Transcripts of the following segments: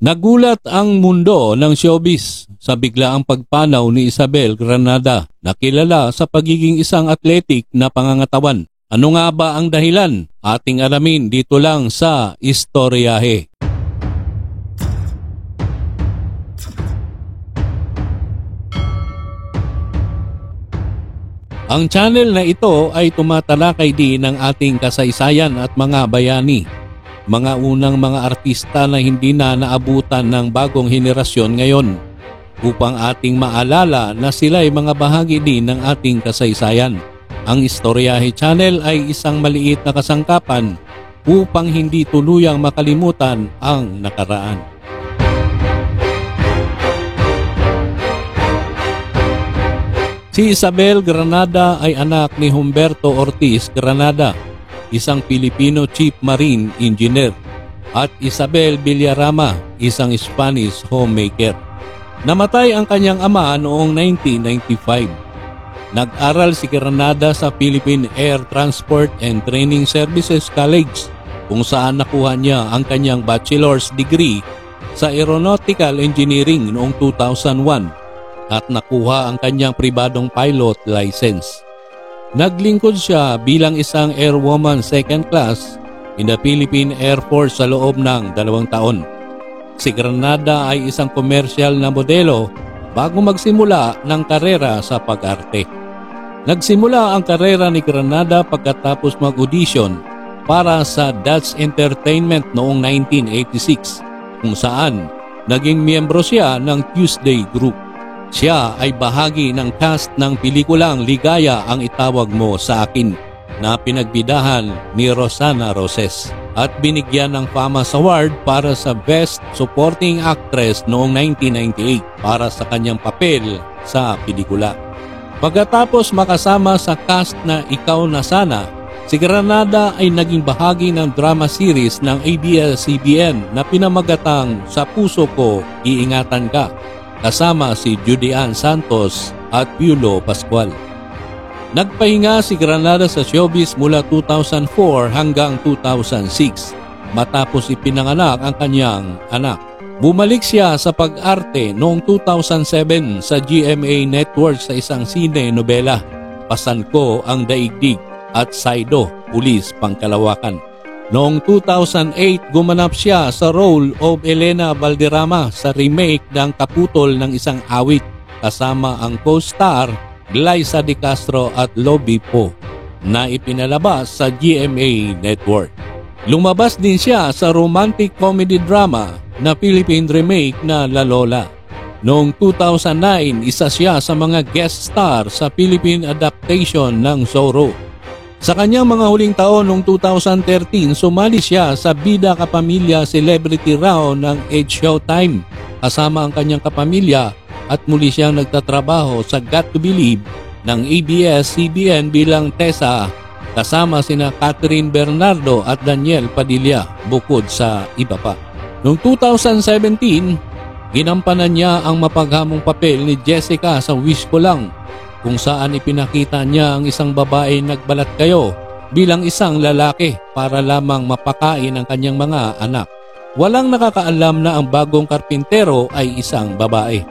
Nagulat ang mundo ng showbiz sa biglaang pagpanaw ni Isabel Granada na kilala sa pagiging isang athletic na pangangatawan. Ano nga ba ang dahilan? Ating alamin dito lang sa Istoryahe. Ang channel na ito ay tumatalakay din ng ating kasaysayan at mga bayani. Mga unang mga artista na hindi na naabutan ng bagong henerasyon ngayon upang ating maalala na sila ay mga bahagi din ng ating kasaysayan. Ang Istoryahe Channel ay isang maliit na kasangkapan upang hindi tuluyang makalimutan ang nakaraan. Si Isabel Granada ay anak ni Humberto Ortiz Granada, isang Pilipino chief marine engineer, at Isabel Villarama, isang Spanish homemaker. Namatay ang kanyang ama noong 1995. Nag-aral si Granada sa Philippine Air Transport and Training Services College kung saan nakuha niya ang kanyang bachelor's degree sa Aeronautical Engineering noong 2001 at nakuha ang kanyang pribadong pilot license. Naglingkod siya bilang isang airwoman second class in the Philippine Air Force sa loob ng 2 taon. Si Granada ay isang komersyal na modelo bago magsimula ng karera sa pag-arte. Nagsimula ang karera ni Granada pagkatapos mag-audition para sa Dutch Entertainment noong 1986 kung saan naging miyembro siya ng Tuesday Group. Siya ay bahagi ng cast ng pelikulang Ligaya ang Itawag Mo sa Akin na pinagbidahan ni Rosana Roses at binigyan ng FAMAS Award para sa Best Supporting Actress noong 1998 para sa kanyang papel sa pelikula. Pagkatapos makasama sa cast na Ikaw na Sana, si Granada ay naging bahagi ng drama series ng ABS-CBN na pinamagatang Sa Puso Ko, Iingatan Ka, kasama si Judy Ann Santos at Piolo Pascual. Nagpahinga si Granada sa showbiz mula 2004 hanggang 2006 matapos ipinanganak ang kanyang anak. Bumalik siya sa pag-arte noong 2007 sa GMA Network sa isang sine-nobela, Pasan Ko ang Daigdig at Saido, Pulis Pangkalawakan. Noong 2008, gumanap siya sa role of Elena Valderrama sa remake ng Kaputol ng Isang Awit kasama ang co-star Glyza De Castro at Lobby Po na ipinalabas sa GMA Network. Lumabas din siya sa romantic comedy drama na Philippine remake na La Lola. Noong 2009, isa siya sa mga guest star sa Philippine adaptation ng Zorro. Sa kanyang mga huling taon noong 2013, sumali siya sa Bida Kapamilya Celebrity Round ng Age Showtime kasama ang kanyang kapamilya at muli siyang nagtatrabaho sa Got to Believe ng ABS-CBN bilang Tessa kasama sina Catherine Bernardo at Daniel Padilla bukod sa iba pa. Noong 2017, ginampanan niya ang mapaghamong papel ni Jessica sa Wish Ko Lang kung saan ipinakita niya ang isang babae nagbalat kayo bilang isang lalaki para lamang mapakain ang kanyang mga anak. Walang nakakaalam na ang bagong karpintero ay isang babae.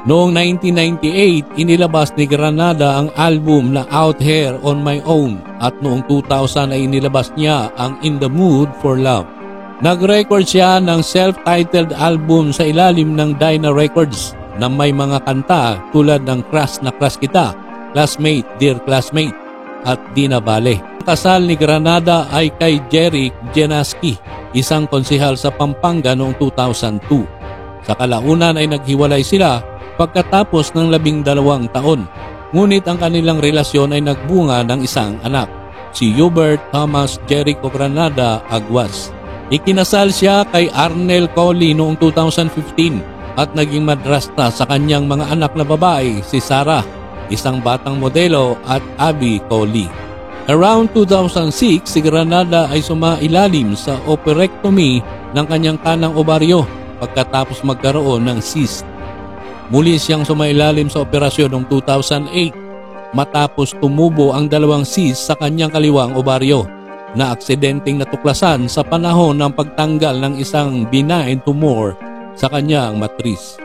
Noong 1998, inilabas ni Granada ang album na Out Here on My Own at noong 2000 ay inilabas niya ang In the Mood for Love. Nag-record siya ng self-titled album sa ilalim ng Dyna Records na may mga kanta tulad ng Crush na Crush Kita, Classmate, Dear Classmate at Di Na Bale. Ang kasal ni Granada ay kay Jeric Genaski, isang konsehal sa Pampanga noong 2002. Sa kalaunan ay naghiwalay sila pagkatapos ng 12 taon. Ngunit ang kanilang relasyon ay nagbunga ng isang anak, si Hubert Thomas Jericho Granada Aguas. Ikinasal siya kay Arnel Coley noong 2015 at naging madrasta sa kanyang mga anak na babae, si Sarah, isang batang modelo, at Abby Coley. Around 2006, si Granada ay sumailalim sa operectomy ng kanyang kanang obaryo pagkatapos magkaroon ng cyst. Muli siyang sumailalim sa operasyon noong 2008 matapos tumubo ang 2 cyst sa kanyang kaliwang obaryo na aksidenteng natuklasan sa panahon ng pagtanggal ng isang benign tumor sa kanyang matris.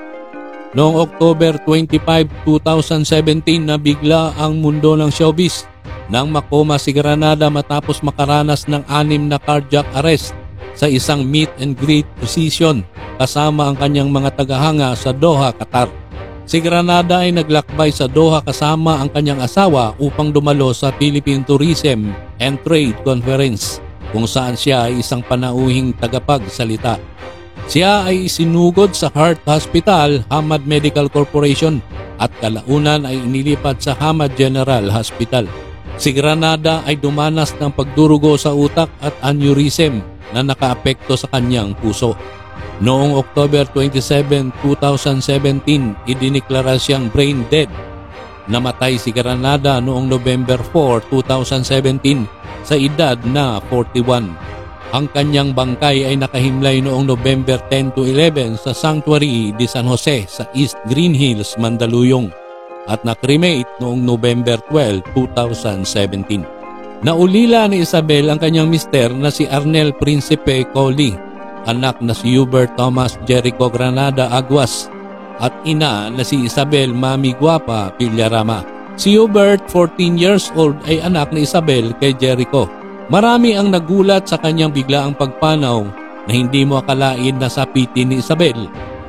Noong October 25, 2017 nabigla ang mundo ng showbiz nang makoma si Granada matapos makaranas ng 6 na cardiac arrest sa isang meet and greet position kasama ang kanyang mga tagahanga sa Doha, Qatar. Si Granada ay naglakbay sa Doha kasama ang kanyang asawa upang dumalo sa Philippine Tourism and Trade Conference kung saan siya ay isang panauhing tagapagsalita. Siya ay isinugod sa Heart Hospital, Hamad Medical Corporation at kalaunan ay inilipat sa Hamad General Hospital. Si Granada ay dumanas ng pagdurugo sa utak at aneurysm na nakaapekto sa kanyang puso. Noong October 27, 2017, idiniklara siyang brain dead. Namatay si Granada noong November 4, 2017 sa edad na 41. Ang kanyang bangkay ay nakahimlay noong November 10 to 11 sa Sanctuary de San Jose sa East Green Hills, Mandaluyong at nakremate noong November 12, 2017. Naulila ni Isabel ang kanyang mister na si Arnel Principe Colli, anak na si Hubert Thomas Jericho Granada Aguas at ina na si Isabel Mami Guapa Villarama. Si Hubert, 14 years old, ay anak ni Isabel kay Jericho. Marami ang nagulat sa kanyang biglaang pagpanaw na hindi mo akalain na sapitin ni Isabel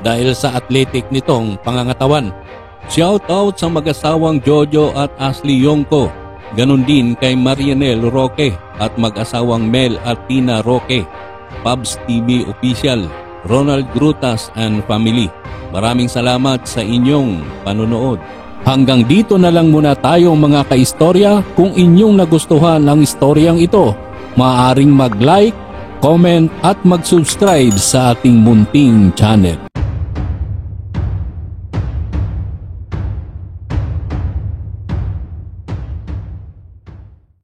dahil sa athletic nitong pangangatawan. Shout out sa mag-asawang Jojo at Ashley Yongko, ganon din kay Marianel Roque at mag-asawang Mel at Tina Roque, Pubs TV Official, Ronald Grutas and family. Maraming salamat sa inyong panonood. Hanggang dito na lang muna tayo mga kaistorya. Kung inyong nagustuhan ang istoryang ito, maaaring mag-like, comment at mag-subscribe sa ating munting channel.